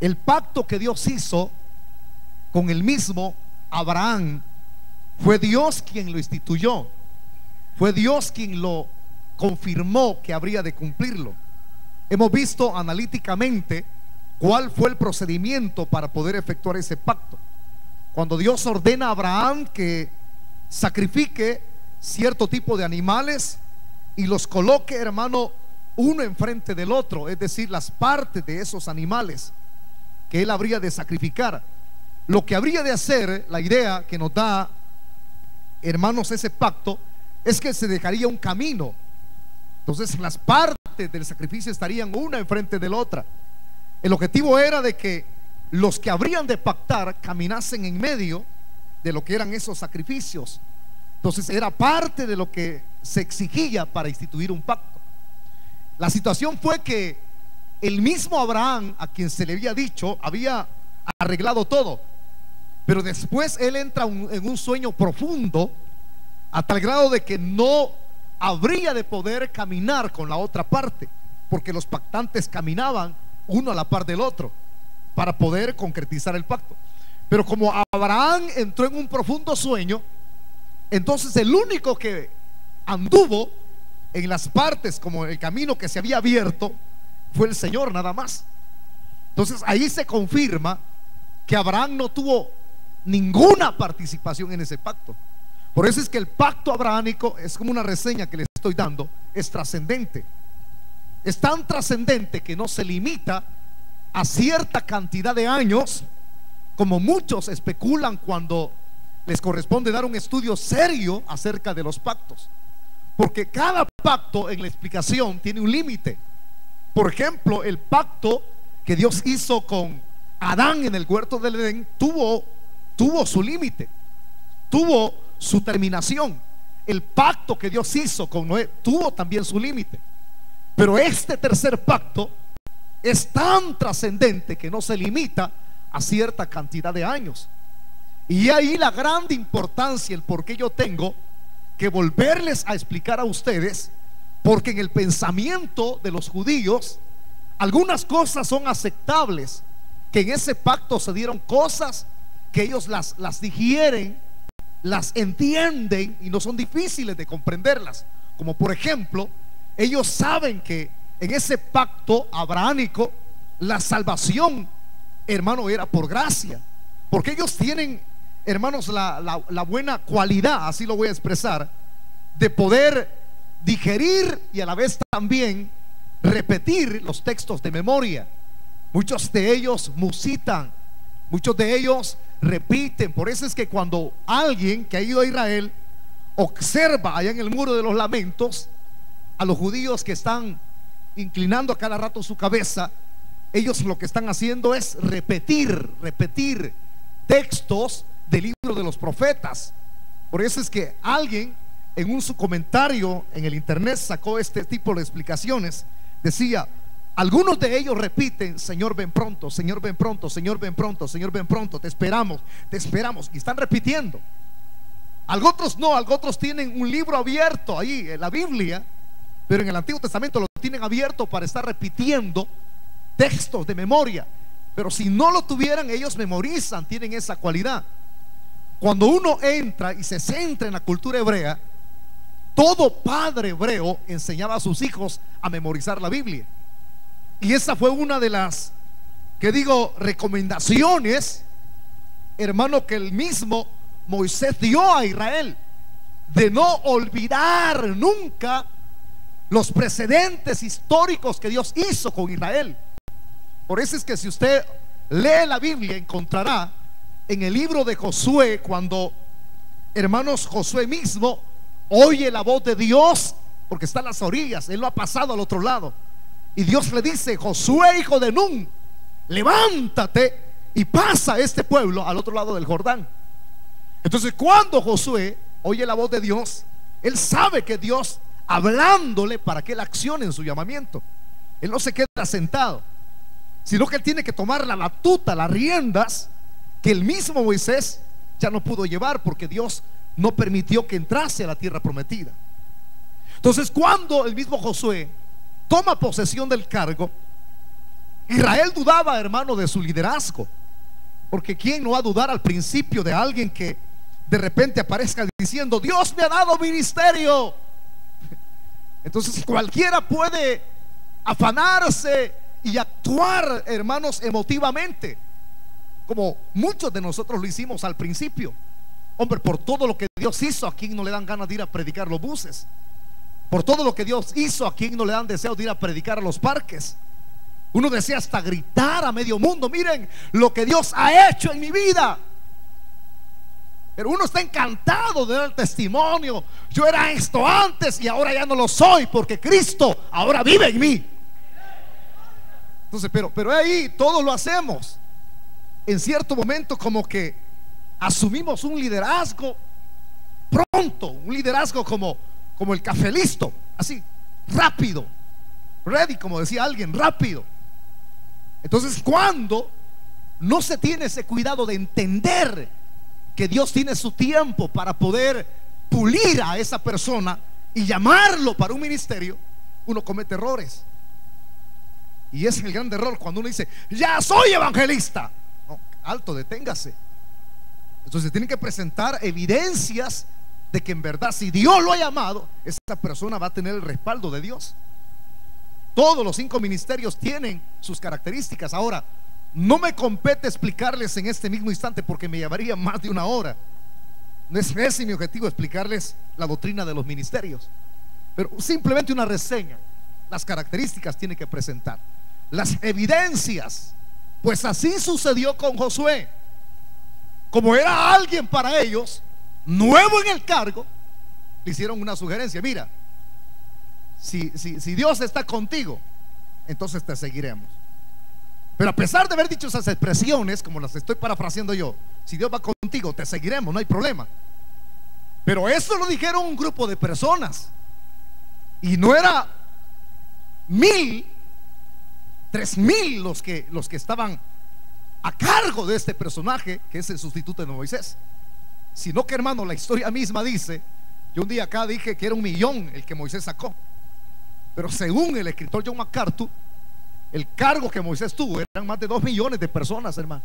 El pacto que Dios hizo con el mismo Abraham, fue Dios quien lo instituyó, fue Dios quien lo confirmó que habría de cumplirlo. Hemos visto analíticamente cuál fue el procedimiento para poder efectuar ese pacto. Cuando Dios ordena a Abraham que sacrifique cierto tipo de animales y los coloque, hermano, uno enfrente del otro, es decir, las partes de esos animales que él habría de sacrificar. Lo que habría de hacer, la idea que nos da, hermanos, ese pacto, es que se dejaría un camino. Entonces las partes del sacrificio estarían una enfrente de la otra. El objetivo era de que los que habrían de pactar caminasen en medio de lo que eran esos sacrificios. Entonces era parte de lo que se exigía para instituir un pacto. La situación fue que el mismo Abraham, a quien se le había dicho, había arreglado todo, pero después él entra en un sueño profundo, a tal grado de que no habría de poder caminar con la otra parte, porque los pactantes caminaban uno a la par del otro para poder concretizar el pacto. Pero como Abraham entró en un profundo sueño, entonces el único que anduvo en las partes, como el camino que se había abierto, fue el Señor, nada más. Entonces ahí se confirma que Abraham no tuvo ninguna participación en ese pacto. Por eso es que el pacto abrahámico, es como una reseña que les estoy dando, es trascendente. Es tan trascendente que no se limita a cierta cantidad de años, como muchos especulan cuando les corresponde dar un estudio serio acerca de los pactos, porque cada pacto en la explicación tiene un límite. Por ejemplo, el pacto que Dios hizo con Adán en el huerto del Edén tuvo su límite, tuvo su terminación. El pacto que Dios hizo con Noé tuvo también su límite. Pero este tercer pacto es tan trascendente que no se limita a cierta cantidad de años. Y ahí la grande importancia, el por qué yo tengo que volverles a explicar a ustedes, porque en el pensamiento de los judíos algunas cosas son aceptables, que en ese pacto se dieron cosas que ellos las digieren, las entienden y no son difíciles de comprenderlas. Como por ejemplo, ellos saben que en ese pacto abrahámico la salvación, hermano, era por gracia, porque ellos tienen, hermanos, la buena cualidad, así lo voy a expresar, de poder digerir y a la vez también repetir los textos de memoria. Muchos de ellos musitan, muchos de ellos repiten. Por eso es que cuando alguien que ha ido a Israel observa allá en el muro de los lamentos a los judíos que están inclinando a cada rato su cabeza, ellos lo que están haciendo es repetir textos del libro de los profetas. Por eso es que alguien en su comentario en el internet sacó este tipo de explicaciones. Decía: algunos de ellos repiten: Señor, ven pronto, Señor, ven pronto, Señor, ven pronto, Señor, ven pronto, te esperamos, y están repitiendo. Algo otros no, algo otros tienen un libro abierto ahí, en la Biblia, pero en el Antiguo Testamento lo tienen abierto para estar repitiendo textos de memoria. Pero si no lo tuvieran, ellos memorizan, tienen esa cualidad. Cuando uno entra y se centra en la cultura hebrea, todo padre hebreo enseñaba a sus hijos a memorizar la Biblia. Y esa fue una de las, recomendaciones, hermano, que el mismo Moisés dio a Israel, de no olvidar nunca los precedentes históricos que Dios hizo con Israel. Por eso es que si usted lee la Biblia, encontrará en el libro de Josué, cuando, hermanos, Josué mismo oye la voz de Dios, porque está en las orillas, él lo ha pasado al otro lado, y Dios le dice: Josué, hijo de Nun, levántate y pasa este pueblo al otro lado del Jordán. Entonces, cuando Josué oye la voz de Dios, él sabe que Dios hablándole para que él accione en su llamamiento. Él no se queda sentado, sino que él tiene que tomar la batuta, las riendas, que el mismo Moisés ya no pudo llevar, porque Dios no permitió que entrase a la tierra prometida. Entonces, cuando el mismo Josué toma posesión del cargo, Israel dudaba, hermano, de su liderazgo, porque ¿quién no va a dudar al principio de alguien que de repente aparezca diciendo: Dios me ha dado ministerio? Entonces cualquiera puede afanarse y actuar, hermanos, emotivamente, como muchos de nosotros lo hicimos al principio. Hombre, por todo lo que Dios hizo, ¿a quién no le dan ganas de ir a predicar los buses? Por todo lo que Dios hizo, ¿a quién no le dan deseo de ir a predicar a los parques? Uno desea hasta gritar a medio mundo: miren lo que Dios ha hecho en mi vida. Pero uno está encantado de dar el testimonio: yo era esto antes y ahora ya no lo soy, porque Cristo ahora vive en mí. Entonces, pero ahí todos lo hacemos. En cierto momento como que asumimos un liderazgo pronto, un liderazgo como el café listo, así, rápido, ready, como decía alguien, rápido. Entonces, cuando no se tiene ese cuidado de entender que Dios tiene su tiempo para poder pulir a esa persona y llamarlo para un ministerio, uno comete errores. Y es el gran error cuando uno dice: ya soy evangelista. No, alto, deténgase. Entonces tienen que presentar evidencias de que en verdad, si Dios lo ha llamado, esa persona va a tener el respaldo de Dios. Todos los 5 ministerios tienen sus características. Ahora, no me compete explicarles en este mismo instante, porque me llevaría más de 1 hora. No es ese mi objetivo, explicarles la doctrina de los ministerios, pero simplemente una reseña. Las características tiene que presentar, las evidencias. Pues así sucedió con Josué. Como era alguien para ellos nuevo en el cargo, le hicieron una sugerencia: mira, si Dios está contigo, entonces te seguiremos. Pero a pesar de haber dicho esas expresiones, como las estoy parafraseando yo: si Dios va contigo, te seguiremos, no hay problema. Pero eso lo dijeron un grupo de personas, y no era 1000, 3000 los que estaban a cargo de este personaje que es el sustituto de Moisés, sino que, hermano, la historia misma dice: yo un día acá dije que era 1 millón el que Moisés sacó, pero según el escritor John MacArthur, el cargo que Moisés tuvo eran más de 2 millones de personas, hermano,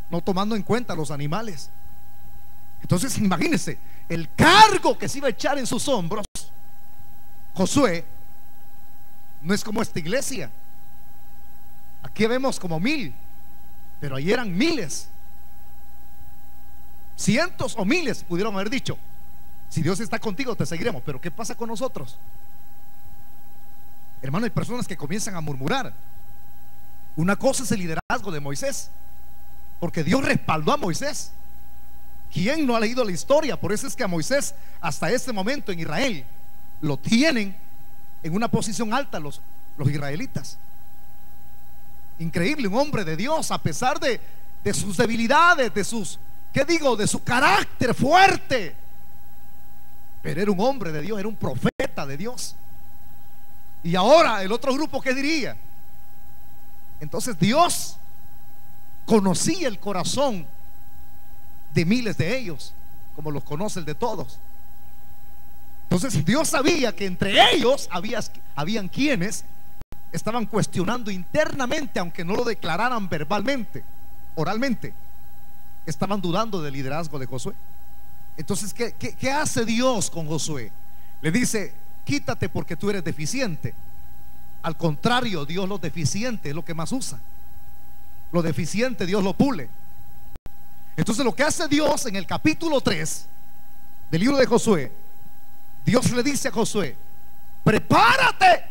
no tomando en cuenta los animales. Entonces imagínense el cargo que se iba a echar en sus hombros Josué. No es como esta iglesia. Aquí vemos como 1000, pero ahí eran miles, cientos o miles pudieron haber dicho: si Dios está contigo, te seguiremos. Pero ¿qué pasa con nosotros? Hermano, hay personas que comienzan a murmurar. Una cosa es el liderazgo de Moisés, porque Dios respaldó a Moisés. ¿Quién no ha leído la historia? Por eso es que a Moisés hasta este momento en Israel lo tienen en una posición alta los israelitas. Increíble, un hombre de Dios, a pesar de sus debilidades, de sus, ¿qué digo?, de su carácter fuerte. Pero era un hombre de Dios, era un profeta de Dios. Y ahora el otro grupo, ¿qué diría? Entonces Dios conocía el corazón de miles de ellos, como los conoce el de todos. Entonces Dios sabía que entre ellos habían quienes estaban cuestionando internamente, aunque no lo declararan verbalmente, oralmente, estaban dudando del liderazgo de Josué. Entonces, ¿qué hace Dios con Josué? Le dice: quítate porque tú eres deficiente. Al contrario, Dios lo deficiente es lo que más usa. Lo deficiente Dios lo pule. Entonces lo que hace Dios en el capítulo 3 del libro de Josué, Dios le dice a Josué: prepárate,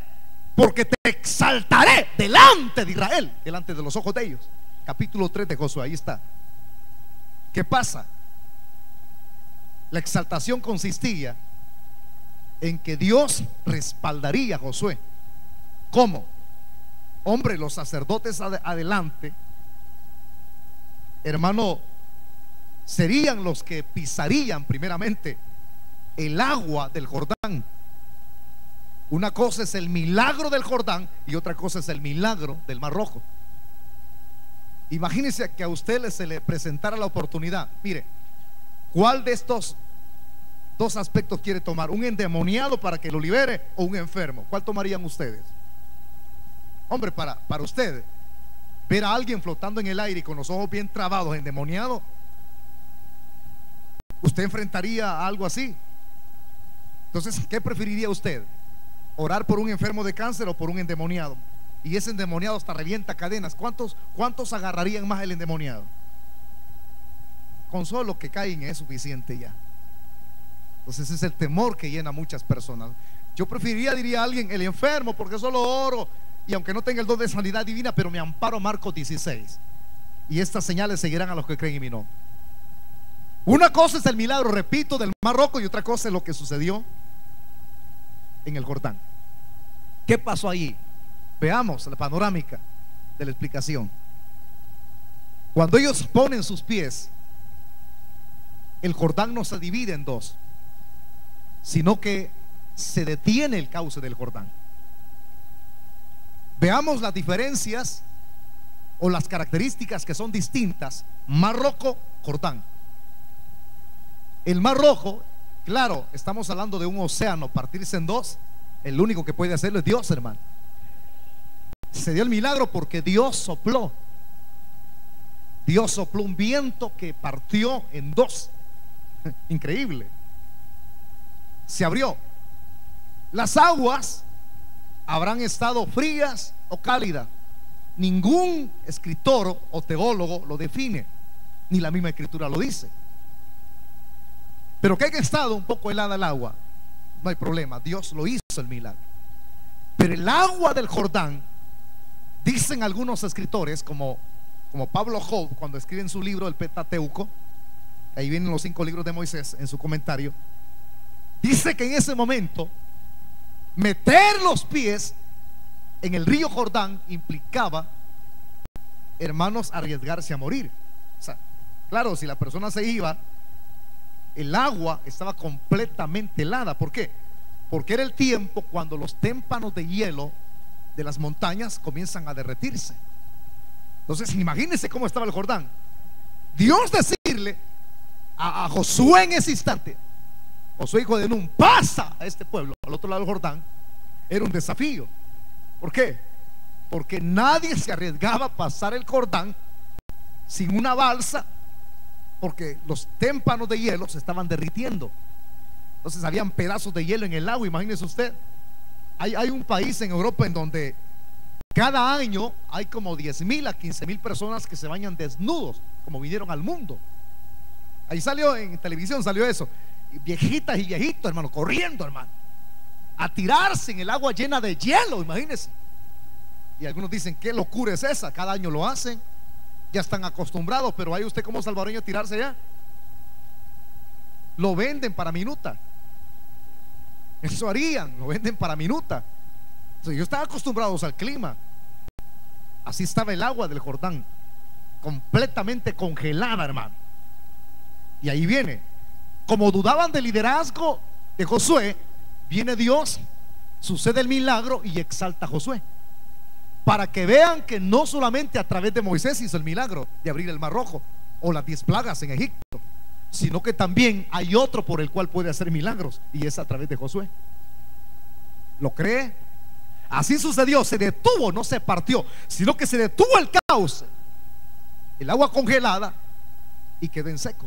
porque te exaltaré delante de Israel, delante de los ojos de ellos. Capítulo 3 de Josué, ahí está. ¿Qué pasa? La exaltación consistía en que Dios respaldaría a Josué. ¿Cómo? Hombre, los sacerdotes adelante, hermano, serían los que pisarían primeramente el agua del Jordán. Una cosa es el milagro del Jordán y otra cosa es el milagro del Mar Rojo. Imagínense que a usted se le presentara la oportunidad. Mire, ¿cuál de estos 2 aspectos quiere tomar? ¿Un endemoniado para que lo libere o un enfermo? ¿Cuál tomarían ustedes? Hombre, para usted, ver a alguien flotando en el aire y con los ojos bien trabados, endemoniado, ¿usted enfrentaría algo así? Entonces, ¿qué preferiría usted? ¿Orar por un enfermo de cáncer o por un endemoniado? Y ese endemoniado hasta revienta cadenas. ¿Cuántos agarrarían más el endemoniado? Con solo que caigan es suficiente ya. Entonces ese es el temor que llena a muchas personas. Yo preferiría, diría alguien, el enfermo, porque solo oro, y aunque no tenga el don de sanidad divina, pero me amparo Marcos 16. Y estas señales seguirán a los que creen en mi nombre. Una cosa es el milagro, repito, del Mar Rojo, y otra cosa es lo que sucedió en el Jordán. ¿Qué pasó allí? Veamos la panorámica de la explicación. Cuando ellos ponen sus pies, el Jordán no se divide en dos, sino que se detiene el cauce del Jordán. Veamos las diferencias o las características que son distintas. Mar Rojo, Jordán. El Mar Rojo, claro, estamos hablando de un océano partirse en dos. El único que puede hacerlo es Dios, hermano. Se dio el milagro porque Dios sopló. Dios sopló un viento que partió en dos. Increíble. Se abrió. Las aguas habrán estado frías o cálidas. Ningún escritor o teólogo lo define, ni la misma escritura lo dice. Pero que haya estado un poco helada el agua, no hay problema, Dios lo hizo el milagro. Pero el agua del Jordán, dicen algunos escritores, como Pablo Job, cuando escribe en su libro el Pentateuco, ahí vienen los 5 libros de Moisés en su comentario, dice que en ese momento meter los pies en el río Jordán implicaba, hermanos, arriesgarse a morir. O sea, claro, si la persona se iba, el agua estaba completamente helada. ¿Por qué? Porque era el tiempo cuando los témpanos de hielo de las montañas comienzan a derretirse. Entonces imagínense cómo estaba el Jordán. Dios decirle a Josué en ese instante: Josué, hijo de Nun, pasa a este pueblo al otro lado del Jordán, era un desafío. ¿Por qué? Porque nadie se arriesgaba a pasar el Jordán sin una balsa, porque los témpanos de hielo se estaban derritiendo. Entonces habían pedazos de hielo en el agua. Imagínese usted, hay un país en Europa en donde cada año hay como 10,000 a 15,000 personas que se bañan desnudos, como vinieron al mundo. Ahí salió en televisión, salió eso, viejitas y viejitos, hermano, corriendo, hermano, a tirarse en el agua llena de hielo, imagínense. Y algunos dicen: ¿qué locura es esa? Cada año lo hacen, ya están acostumbrados. Pero hay usted como salvadoreño a tirarse ya. Lo venden para minuta. Eso harían, lo venden para minuta. Entonces, ellos están acostumbrados al clima. Así estaba el agua del Jordán, completamente congelada, hermano. Y ahí viene, como dudaban del liderazgo de Josué, viene Dios, sucede el milagro y exalta a Josué, para que vean que no solamente a través de Moisés hizo el milagro de abrir el Mar Rojo o las 10 plagas en Egipto, sino que también hay otro por el cual puede hacer milagros, y es a través de Josué. ¿Lo cree? Así sucedió, se detuvo, no se partió, sino que se detuvo el cauce, el agua congelada, y quedó en seco.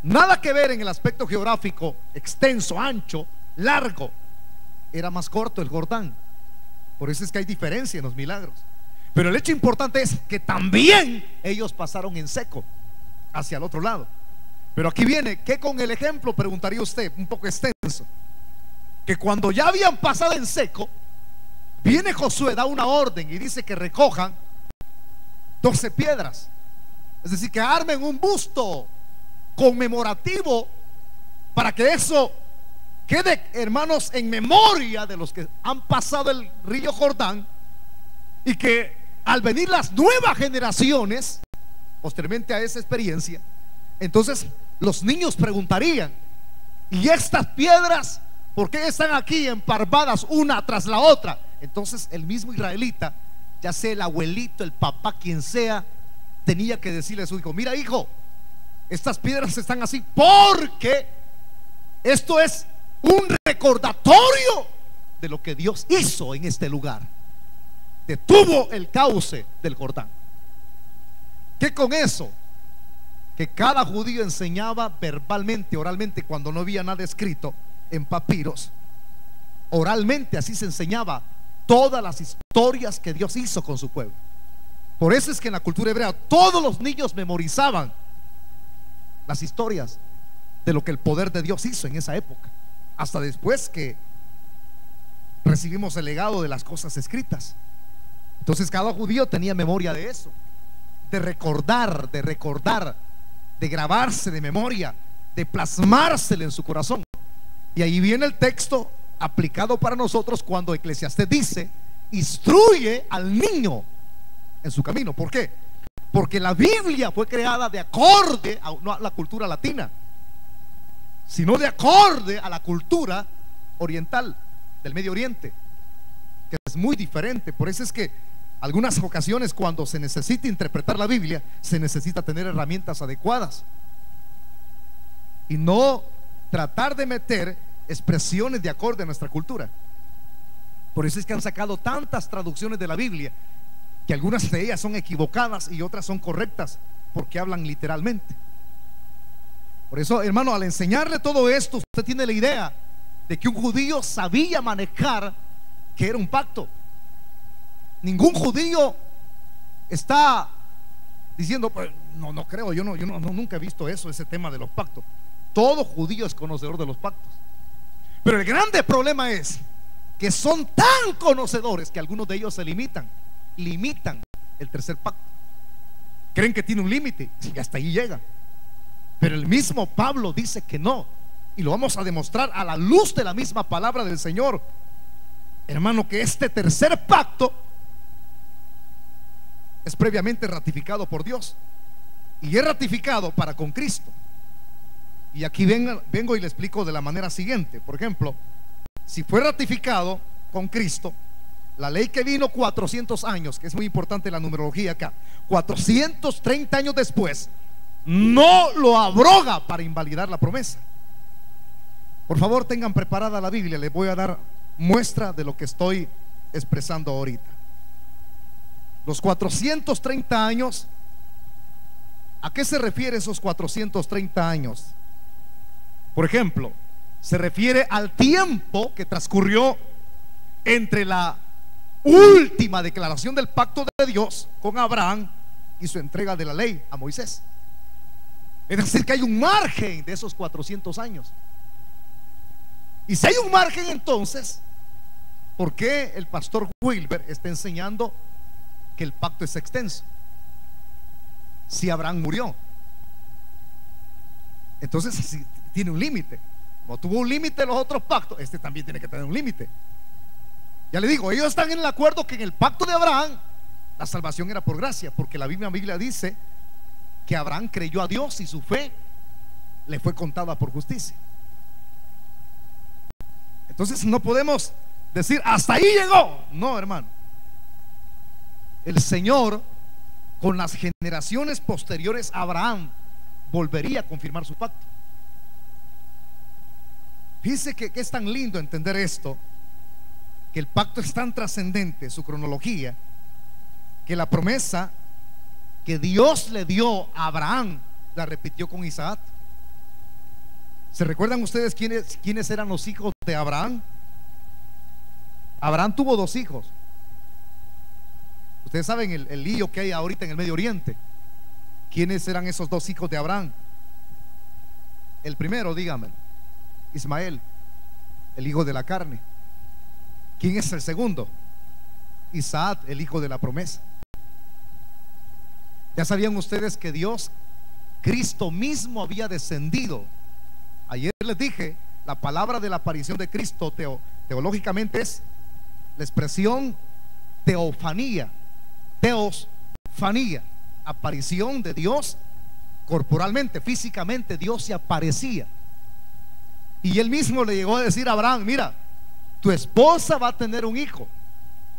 Nada que ver en el aspecto geográfico, extenso, ancho, largo. Era más corto el Jordán. Por eso es que hay diferencia en los milagros. Pero el hecho importante es que también ellos pasaron en seco hacia el otro lado. Pero aquí viene que con el ejemplo, preguntaría usted, un poco extenso, que cuando ya habían pasado en seco, viene Josué, da una orden y dice que recojan 12 piedras. Es decir, que armen un busto conmemorativo para que eso quede, hermanos, en memoria de los que han pasado el río Jordán, y que al venir las nuevas generaciones posteriormente a esa experiencia, entonces los niños preguntarían: ¿y estas piedras por qué están aquí emparvadas una tras la otra? Entonces el mismo israelita, ya sea el abuelito, el papá, quien sea, tenía que decirle a su hijo: mira, hijo, estas piedras están así porque esto es un recordatorio de lo que Dios hizo en este lugar. detuvo el cauce del Jordán. ¿Qué con eso? Que cada judío enseñaba verbalmente, oralmente, cuando no había nada escrito en papiros. Oralmente así se enseñaba todas las historias que Dios hizo con su pueblo. Por eso es que en la cultura hebrea todos los niños memorizaban las historias de lo que el poder de Dios hizo en esa época, hasta después que recibimos el legado de las cosas escritas. Entonces cada judío tenía memoria de eso, de recordar, de grabarse de memoria, de plasmárselo en su corazón. Y ahí viene el texto aplicado para nosotros cuando Eclesiastés dice: instruye al niño en su camino. ¿Por qué? Porque la Biblia fue creada de acorde no a la cultura latina, sino de acorde a la cultura oriental, del Medio Oriente, que es muy diferente. Por eso es que algunas ocasiones, cuando se necesita interpretar la Biblia, se necesita tener herramientas adecuadas y no tratar de meter expresiones de acorde a nuestra cultura. Por eso es que han sacado tantas traducciones de la Biblia, que algunas de ellas son equivocadas y otras son correctas, porque hablan literalmente. Por eso, hermano, al enseñarle todo esto, usted tiene la idea de que un judío sabía manejar que era un pacto. Ningún judío está diciendo: pues, no creo, yo nunca he visto eso, ese tema de los pactos. Todo judío es conocedor de los pactos. Pero el grande problema es que son tan conocedores que algunos de ellos se limitan el tercer pacto. Creen que tiene un límite y hasta ahí llega. Pero el mismo Pablo dice que no, y lo vamos a demostrar a la luz de la misma palabra del Señor, hermano, que este tercer pacto es previamente ratificado por Dios, y es ratificado para con Cristo. Y aquí vengo y le explico de la manera siguiente. Por ejemplo, si fue ratificado con Cristo, la ley que vino 400 años, que es muy importante la numerología acá, 430 años después, no lo abroga para invalidar la promesa. Por favor, tengan preparada la Biblia, les voy a dar muestra de lo que estoy expresando ahorita. Los 430 años, ¿a qué se refiere esos 430 años? Por ejemplo, se refiere al tiempo que transcurrió entre la última declaración del pacto de Dios con Abraham y su entrega de la ley a Moisés. Es decir, que hay un margen de esos 400 años. Y si hay un margen, entonces, ¿por qué el pastor Wilber está enseñando que el pacto es extenso? Si Abraham murió, entonces si tiene un límite. Como tuvo un límite los otros pactos, este también tiene que tener un límite. Ya le digo, ellos están en el acuerdo que en el pacto de Abraham la salvación era por gracia, porque la Biblia dice que Abraham creyó a Dios y su fe le fue contada por justicia. Entonces no podemos decir hasta ahí llegó. No, hermano. El Señor, con las generaciones posteriores a Abraham, volvería a confirmar su pacto. Fíjese que es tan lindo entender esto, que el pacto es tan trascendente, su cronología, que la promesa que Dios le dio a Abraham la repitió con Isaac. ¿Se recuerdan ustedes quiénes eran los hijos de Abraham? Abraham tuvo dos hijos. Ustedes saben el lío que hay ahorita en el Medio Oriente. ¿Quiénes eran esos dos hijos de Abraham? El primero, dígame, Ismael, el hijo de la carne. ¿Quién es el segundo? Isaac, el hijo de la promesa. ¿Ya sabían ustedes que Dios, Cristo mismo, había descendido? Ayer les dije, la palabra de la aparición de Cristo teológicamente es la expresión teofanía. Teosfanía, aparición de Dios corporalmente, físicamente. Dios se aparecía. Y él mismo le llegó a decir a Abraham: mira, tu esposa va a tener un hijo.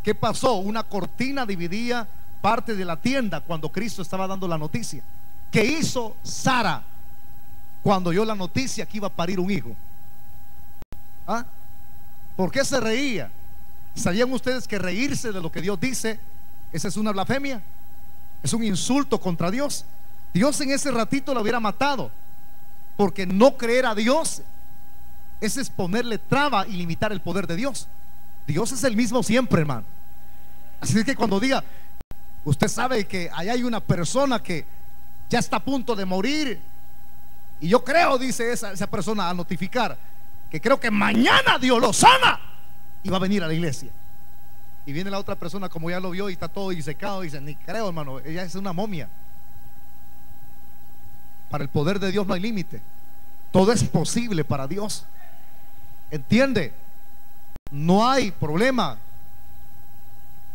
¿Qué pasó? Una cortina dividía parte de la tienda cuando Cristo estaba dando la noticia. ¿Qué hizo Sara cuando oyó la noticia que iba a parir un hijo? ¿Ah? ¿Por qué se reía? ¿Sabían ustedes que reírse de lo que Dios dice, esa es una blasfemia? Es un insulto contra Dios. Dios en ese ratito lo hubiera matado, porque no creer a Dios es ponerle traba y limitar el poder de Dios. Dios es el mismo siempre, hermano. Así es que cuando diga, usted sabe que allá hay una persona que ya está a punto de morir, y yo creo, dice esa persona a notificar, que creo que mañana Dios lo sana y va a venir a la iglesia. Y viene la otra persona, como ya lo vio y está todo disecado, y dice, ni creo, hermano, ella es una momia. Para el poder de Dios no hay límite. Todo es posible para Dios. ¿Entiende? No hay problema.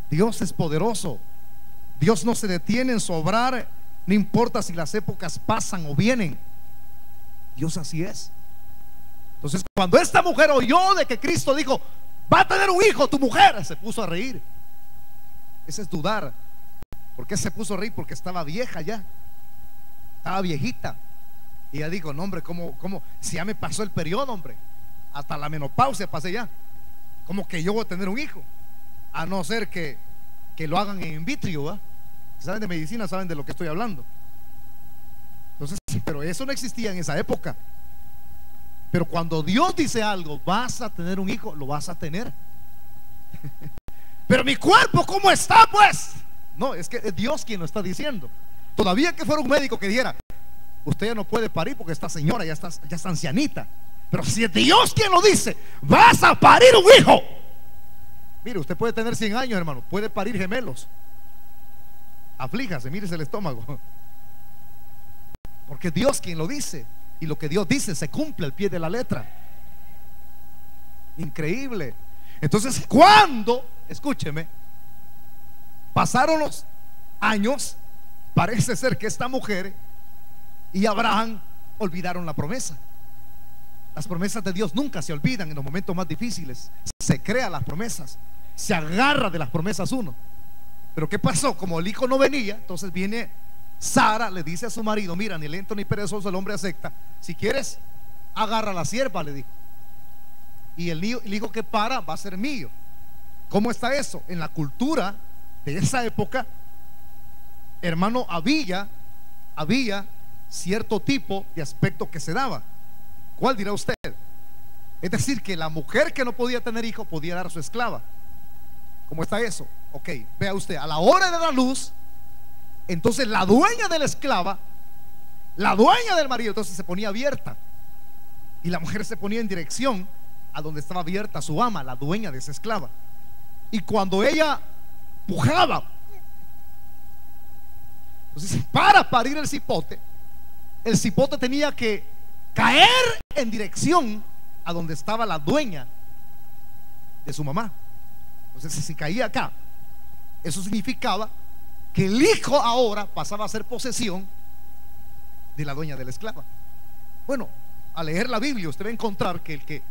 Dios es poderoso. Dios no se detiene en su obrar, no importa si las épocas pasan o vienen. Dios así es. Entonces, cuando esta mujer oyó de que Cristo dijo, va a tener un hijo tu mujer, se puso a reír. Ese es dudar. ¿Por qué se puso a reír? Porque estaba vieja ya, estaba viejita. Y ella dijo, no, hombre, ¿cómo? Si ya me pasó el periodo, hombre, hasta la menopausia pasé ya. ¿Cómo que yo voy a tener un hijo? A no ser que lo hagan en vitrio, ¿va? Saben de medicina, saben de lo que estoy hablando. Entonces, pero eso no existía en esa época. Pero cuando Dios dice algo, vas a tener un hijo, lo vas a tener. Pero mi cuerpo, ¿cómo está, pues? No, es que es Dios quien lo está diciendo. Todavía que fuera un médico que dijera, usted ya no puede parir porque esta señora ya está ancianita. Pero si es Dios quien lo dice, vas a parir un hijo. Mire, usted puede tener 100 años, hermano, puede parir gemelos. Aflíjase, mírese el estómago. Porque es Dios quien lo dice. Y lo que Dios dice se cumple al pie de la letra. Increíble. Entonces, cuando, escúcheme, pasaron los años, parece ser que esta mujer y Abraham olvidaron la promesa. Las promesas de Dios nunca se olvidan en los momentos más difíciles. Se crean las promesas, se agarra de las promesas uno. Pero ¿qué pasó? Como el hijo no venía, entonces viene Sara, le dice a su marido, mira, ni lento ni perezoso el hombre acepta. Si quieres, agarra la sierva, le dijo. Y el hijo que para va a ser mío. ¿Cómo está eso? En la cultura de esa época, hermano, había cierto tipo de aspecto que se daba. ¿Cuál dirá usted? Es decir, que la mujer que no podía tener hijo podía dar a su esclava. ¿Cómo está eso? Ok, vea usted, a la hora de dar luz, entonces la dueña de la esclava, la dueña del marido, entonces se ponía abierta, y la mujer se ponía en dirección a donde estaba abierta su ama, la dueña de esa esclava. Y cuando ella pujaba, entonces para parir el cipote tenía que caer en dirección a donde estaba la dueña de su mamá. Entonces, si caía acá, eso significaba que el hijo ahora pasaba a ser posesión de la dueña de la esclava. Bueno, al leer la Biblia usted va a encontrar que el que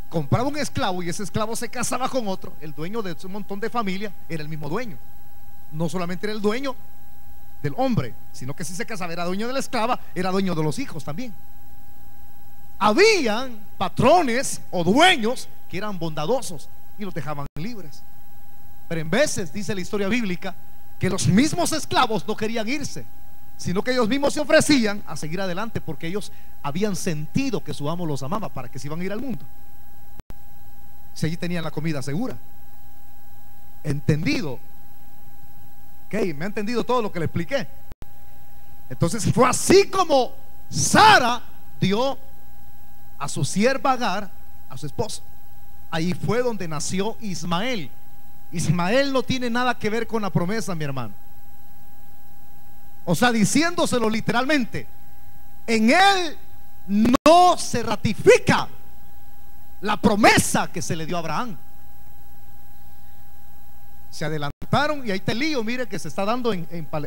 compraba un esclavo y ese esclavo se casaba con otro, el dueño de un montón de familia era el mismo dueño. No solamente era el dueño del hombre, sino que si se casaba era dueño de la esclava, era dueño de los hijos también. Habían patrones o dueños que eran bondadosos y los dejaban libres. Pero en veces, dice la historia bíblica, que los mismos esclavos no querían irse, sino que ellos mismos se ofrecían a seguir adelante, porque ellos habían sentido que su amo los amaba para que se iban a ir al mundo. Si allí tenían la comida segura. ¿Entendido? Ok, me ha entendido todo lo que le expliqué. Entonces fue así como Sara dio a su sierva Agar a su esposo. Ahí fue donde nació Ismael. Ismael no tiene nada que ver con la promesa, mi hermano. O sea, diciéndoselo literalmente, en él no se ratifica la promesa que se le dio a Abraham. Se adelantaron y ahí está el lío, mire, que se está dando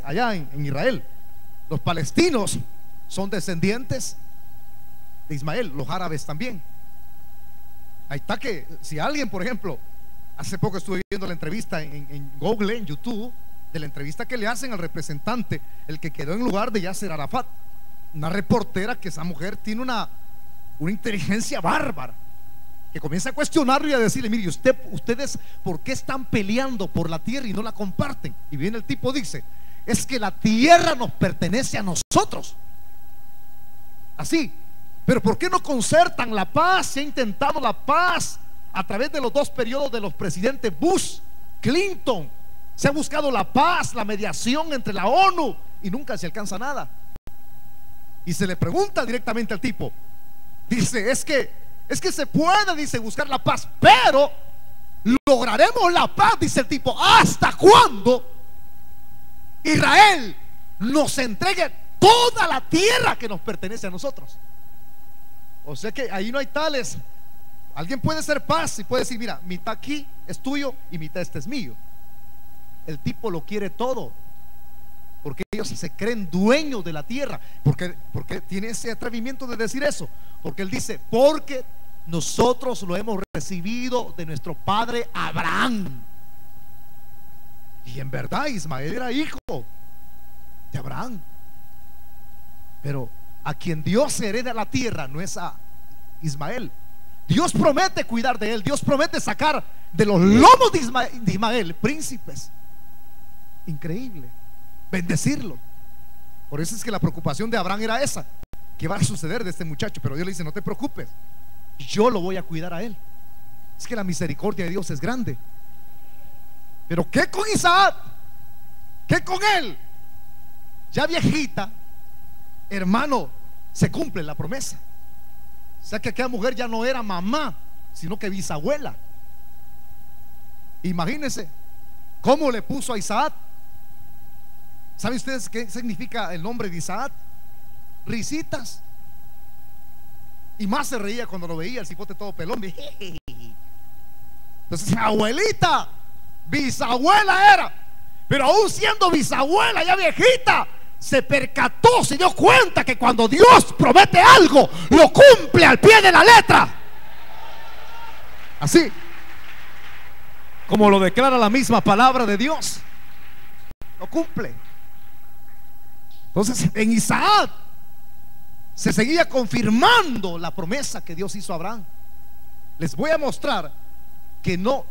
allá en Israel. Los palestinos son descendientes de Ismael, los árabes también. Ahí está que si alguien, por ejemplo, hace poco estuve viendo la entrevista en Google, en YouTube, de la entrevista que le hacen al representante, el que quedó en lugar de Yasser Arafat, una reportera, que esa mujer tiene una inteligencia bárbara, que comienza a cuestionarlo y a decirle: mire, ustedes, ¿por qué están peleando por la tierra y no la comparten? Y viene el tipo, dice: es que la tierra nos pertenece a nosotros. Así, pero ¿por qué no concertan la paz? Se ha intentado la paz a través de los dos periodos de los presidentes Bush, Clinton. Se ha buscado la paz, la mediación entre la ONU, y nunca se alcanza nada. Y se le pregunta directamente al tipo, dice: es que se puede, dice, buscar la paz, pero lograremos la paz, dice el tipo, hasta cuando Israel nos entregue toda la tierra que nos pertenece a nosotros. O sea que ahí no hay tales. Alguien puede ser paz y puede decir: mira, mitad aquí es tuyo y mitad este es mío. El tipo lo quiere todo, porque ellos se creen dueños de la tierra. Porque tiene ese atrevimiento de decir eso, porque él dice: porque nosotros lo hemos recibido de nuestro padre Abraham. Y en verdad Ismael era hijo de Abraham, pero a quien Dios hereda la tierra no es a Ismael. Dios promete cuidar de él. Dios promete sacar de los lomos de Ismael príncipes. Increíble. Bendecirlo. Por eso es que la preocupación de Abraham era esa: ¿qué va a suceder de este muchacho? Pero Dios le dice: no te preocupes, yo lo voy a cuidar a él. Es que la misericordia de Dios es grande. Pero ¿qué con Isaac? ¿Qué con él? Ya viejita, hermano, se cumple la promesa. O sea que aquella mujer ya no era mamá, sino que bisabuela. Imagínense cómo le puso a Isaac. ¿Saben ustedes qué significa el nombre de Isaac? Risitas. Y más se reía cuando lo veía, el cipote todo pelón. Entonces, abuelita, bisabuela era. Pero aún siendo bisabuela, ya viejita, se percató, se dio cuenta que cuando Dios promete algo, lo cumple al pie de la letra. Así como lo declara la misma palabra de Dios, lo cumple. Entonces, en Isaac se seguía confirmando la promesa que Dios hizo a Abraham. Les voy a mostrar que no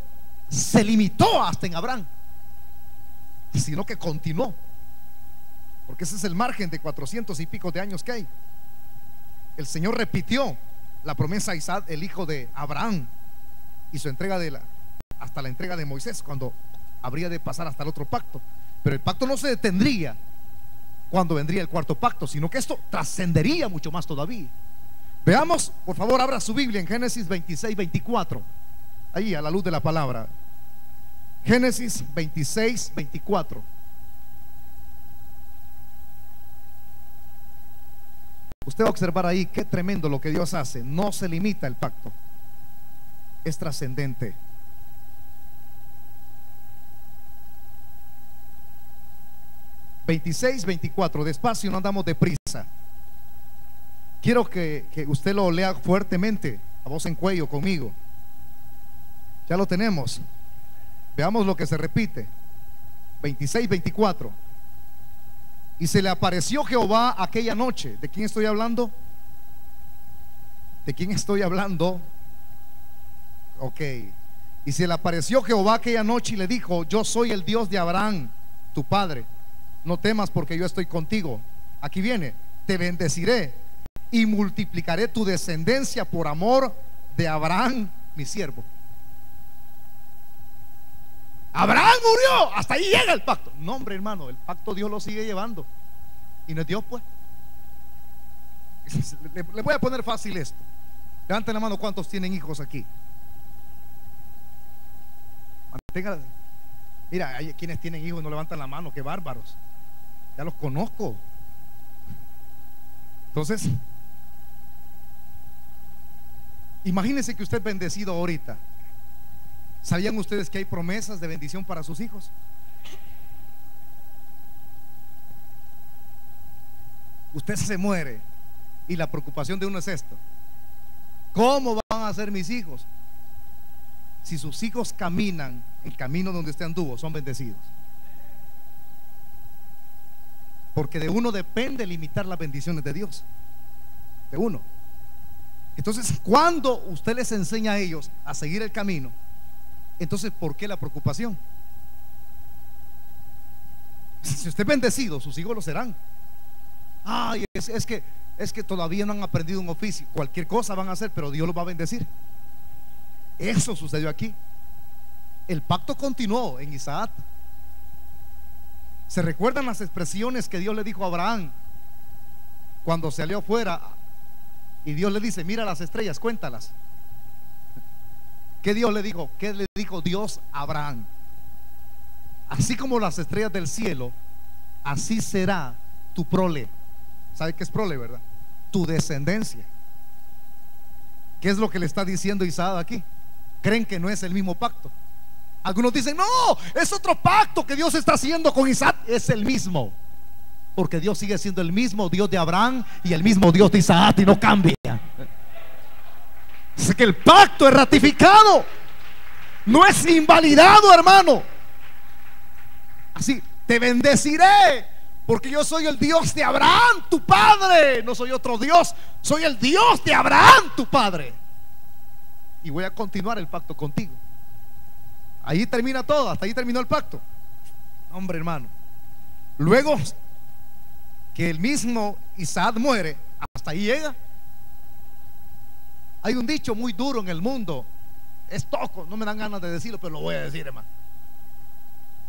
se limitó hasta en Abraham, sino que continuó, porque ese es el margen de 400 y pico de años que hay. El Señor repitió la promesa a Isaac, el hijo de Abraham, y su entrega hasta la entrega de Moisés, cuando habría de pasar hasta el otro pacto. Pero el pacto no se detendría cuando vendría el cuarto pacto, sino que esto trascendería mucho más todavía. Veamos, por favor, abra su Biblia en Génesis 26, 24. Ahí a la luz de la palabra. Génesis 26, 24. Usted va a observar ahí qué tremendo lo que Dios hace. No se limita el pacto, es trascendente. (26, 24). Despacio, no andamos deprisa. Quiero que usted lo lea fuertemente, a voz en cuello conmigo. Ya lo tenemos. Veamos lo que se repite. 26, 24. Y se le apareció Jehová aquella noche. ¿De quién estoy hablando? ¿De quién estoy hablando? Ok. Y se le apareció Jehová aquella noche y le dijo: yo soy el Dios de Abraham, tu padre. No temas, porque yo estoy contigo. Aquí viene: te bendeciré y multiplicaré tu descendencia por amor de Abraham, mi siervo. Abraham murió, hasta ahí llega el pacto. No, hombre, hermano, el pacto Dios lo sigue llevando. Y no es Dios, pues. Le voy a poner fácil esto. Levanten la mano, ¿cuántos tienen hijos aquí? Mantengan. Mira, hay quienes tienen hijos y no levantan la mano, qué bárbaros. Ya los conozco. Entonces, imagínense que usted es bendecido ahorita. ¿Sabían ustedes que hay promesas de bendición para sus hijos? Usted se muere y la preocupación de uno es esto: ¿cómo van a ser mis hijos? Si sus hijos caminan el camino donde usted anduvo, son bendecidos. Porque de uno depende limitar las bendiciones de Dios. De uno. Entonces, cuando usted les enseña a ellos a seguir el camino, entonces, ¿por qué la preocupación? Si usted es bendecido, sus hijos lo serán. Ay, es que todavía no han aprendido un oficio. Cualquier cosa van a hacer, pero Dios los va a bendecir. Eso sucedió aquí. El pacto continuó en Isaac. ¿Se recuerdan las expresiones que Dios le dijo a Abraham cuando salió fuera? Y Dios le dice: mira las estrellas, cuéntalas. ¿Qué Dios le dijo? ¿Qué le dijo Dios a Abraham? Así como las estrellas del cielo, así será tu prole. ¿Sabe qué es prole, verdad? Tu descendencia. ¿Qué es lo que le está diciendo Isaac aquí? ¿Creen que no es el mismo pacto? Algunos dicen: no, es otro pacto que Dios está haciendo con Isaac. Es el mismo, porque Dios sigue siendo el mismo Dios de Abraham y el mismo Dios de Isaac, y no cambia. Es que el pacto es ratificado, no es invalidado, hermano. Así: te bendeciré porque yo soy el Dios de Abraham, tu padre. No soy otro Dios, soy el Dios de Abraham, tu padre. Y voy a continuar el pacto contigo. Ahí termina todo, hasta ahí terminó el pacto. Hombre, hermano, luego que el mismo Isaac muere, hasta ahí llega. Hay un dicho muy duro en el mundo, es toco, no me dan ganas de decirlo, pero lo voy a decir, hermano.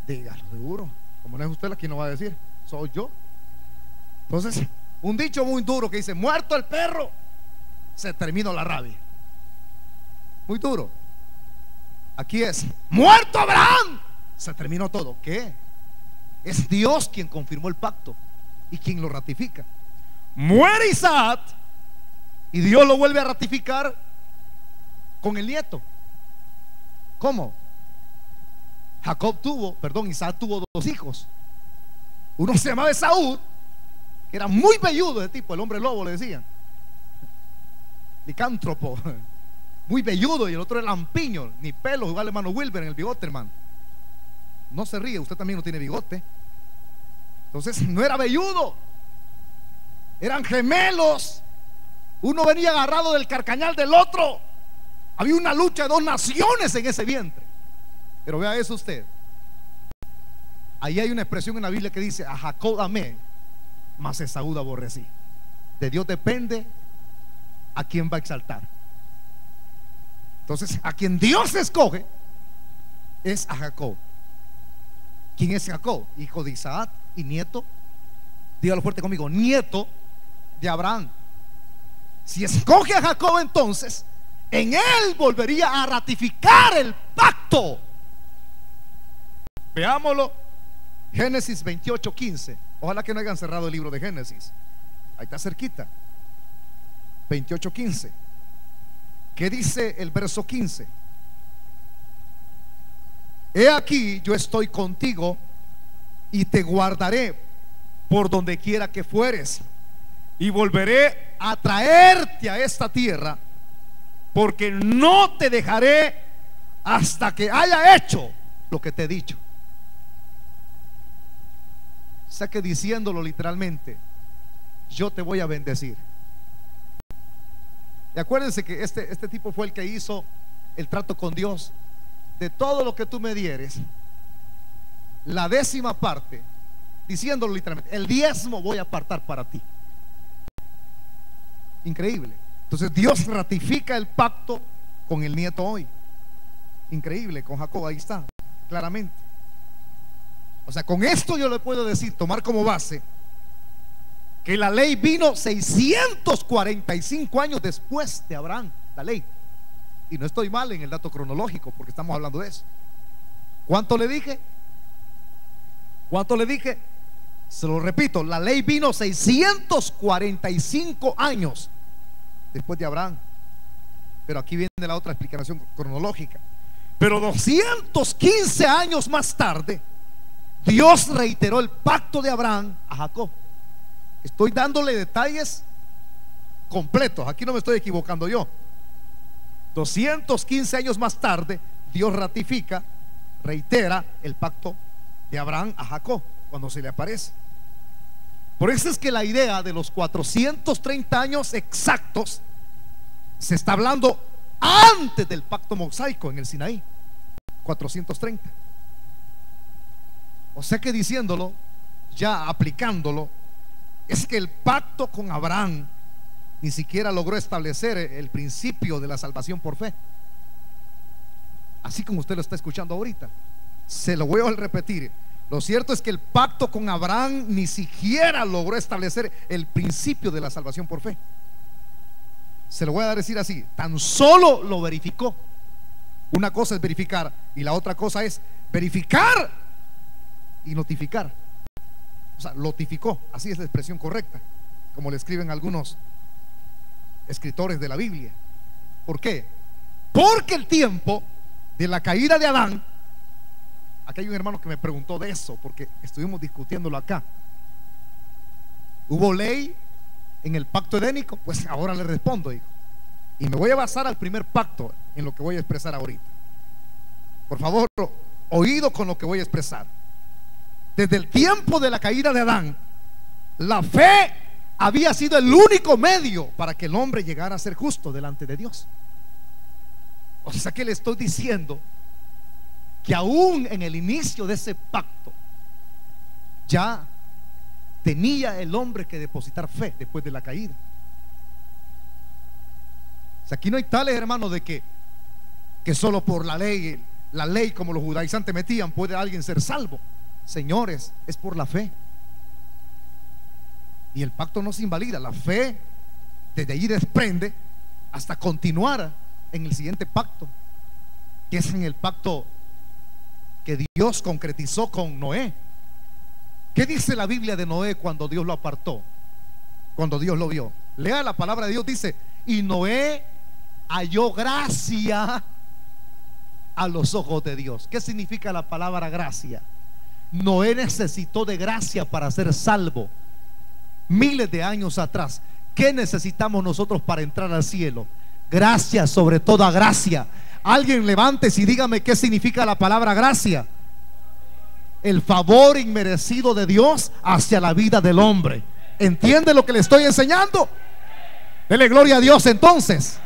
Dígalo, seguro. Como no es usted la que no va a decir, soy yo. Entonces, un dicho muy duro que dice: muerto el perro, se terminó la rabia. Muy duro. Aquí es: muerto Abraham, se terminó todo. ¿Qué? Es Dios quien confirmó el pacto y quien lo ratifica. Muere Isaac y Dios lo vuelve a ratificar con el nieto. ¿Cómo? Isaac tuvo dos hijos. Uno se llamaba Esaú, que era muy velludo de tipo, el hombre lobo le decían, licántropo, muy velludo. Y el otro era lampiño, ni pelo, igual hermano Wilber en el bigote, hermano. No se ríe, usted también no tiene bigote. Entonces no era velludo, eran gemelos. Uno venía agarrado del carcañal del otro. Había una lucha de dos naciones en ese vientre. Pero vea eso usted. Ahí hay una expresión en la Biblia que dice: a Jacob amé, mas Esaú aborrecí. De Dios depende a quién va a exaltar. Entonces, a quien Dios escoge es a Jacob. ¿Quién es Jacob? Hijo de Isaac y nieto, dígalo fuerte conmigo, nieto de Abraham. Si escoge a Jacob, entonces en él volvería a ratificar el pacto. Veámoslo. Génesis 28:15. Ojalá que no hayan cerrado el libro de Génesis. Ahí está cerquita. 28:15. ¿Qué dice el verso 15? He aquí, yo estoy contigo y te guardaré por donde quiera que fueres, y volveré a traerte a esta tierra, porque no te dejaré hasta que haya hecho lo que te he dicho. O sea que, diciéndolo literalmente, yo te voy a bendecir. Y acuérdense que este tipo fue el que hizo el trato con Dios: de todo lo que tú me dieres, la 10ª parte, diciéndolo literalmente, el 10º voy a apartar para ti. Increíble. Entonces Dios ratifica el pacto con el nieto hoy. Increíble, con Jacob, ahí está, claramente. O sea, con esto yo le puedo decir, tomar como base, que la ley vino 645 años después de Abraham, la ley. Y no estoy mal en el dato cronológico, porque estamos hablando de eso. ¿Cuánto le dije? ¿Cuánto le dije? Se lo repito, la ley vino 645 años después de Abraham. Pero aquí viene la otra explicación cronológica. Pero 215 años más tarde, Dios reiteró el pacto de Abraham a Jacob. Estoy dándole detalles completos, aquí no me estoy equivocando yo. 215 años más tarde, Dios ratifica, reitera el pacto de Abraham a Jacob cuando se le aparece. Por eso es que la idea de los 430 años exactos Se está hablando antes del pacto mosaico en el Sinaí, 430. O sea que diciéndolo, ya aplicándolo, es que el pacto con Abraham ni siquiera logró establecer el principio de la salvación por fe, así como usted lo está escuchando ahorita. Se lo voy a repetir. Lo cierto es que el pacto con Abraham ni siquiera logró establecer el principio de la salvación por fe. Se lo voy a decir así: tan solo lo verificó. Una cosa es verificar y la otra cosa es verificar y notificar. O sea, notificó, así es la expresión correcta, como le escriben algunos escritores de la Biblia. ¿Por qué? Porque el tiempo de la caída de Adán, aquí hay un hermano que me preguntó de eso, porque estuvimos discutiéndolo acá. ¿Hubo ley en el pacto edénico? Pues ahora le respondo, hijo, y me voy a basar al primer pacto en lo que voy a expresar ahorita. Por favor, oído con lo que voy a expresar. Desde el tiempo de la caída de Adán, la fe había sido el único medio para que el hombre llegara a ser justo delante de Dios. O sea que le estoy diciendo que aún en el inicio de ese pacto ya tenía el hombre que depositar fe después de la caída. O sea, aquí no hay tales, hermanos, de que solo por la ley como los judaizantes metían, puede alguien ser salvo. Señores, es por la fe. Y el pacto no se invalida. La fe desde allí desprende hasta continuar en el siguiente pacto, que es en el pacto que Dios concretizó con Noé. ¿Qué dice la Biblia de Noé cuando Dios lo apartó? Cuando Dios lo vio. Lea la palabra de Dios, dice: y Noé halló gracia a los ojos de Dios. ¿Qué significa la palabra gracia? Noé necesitó de gracia para ser salvo miles de años atrás. ¿Qué necesitamos nosotros para entrar al cielo? Gracia sobre toda gracia. Alguien levántese y dígame qué significa la palabra gracia. El favor inmerecido de Dios hacia la vida del hombre. ¿Entiende lo que le estoy enseñando? Dele gloria a Dios entonces.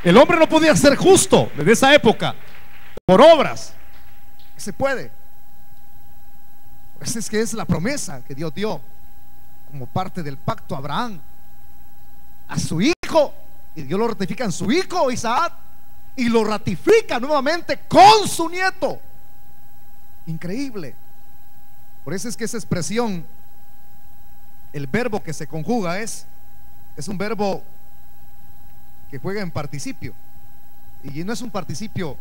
El hombre no podía ser justo desde esa época por obras. Se puede. Pues es que es la promesa que Dios dio como parte del pacto a Abraham, a su hijo, y Dios lo ratifica en su hijo Isaac, y lo ratifica nuevamente con su nieto. Increíble. Por eso es que esa expresión, el verbo que se conjuga es un verbo que juega en participio, y no es un participio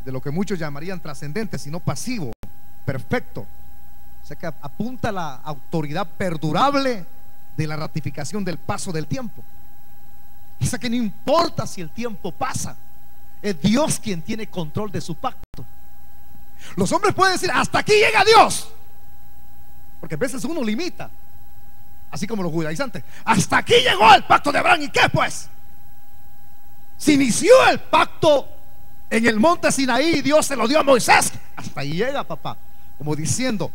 de lo que muchos llamarían trascendente, sino pasivo, perfecto. O sea que apunta a la autoridad perdurable de la ratificación del paso del tiempo. O sea que no importa si el tiempo pasa, es Dios quien tiene control de su pacto. Los hombres pueden decir: hasta aquí llega Dios, porque a veces uno limita, así como los judaizantes. Hasta aquí llegó el pacto de Abraham. ¿Y qué pues? Se inició el pacto en el monte Sinaí y Dios se lo dio a Moisés. Hasta ahí llega, papá. Como diciendo: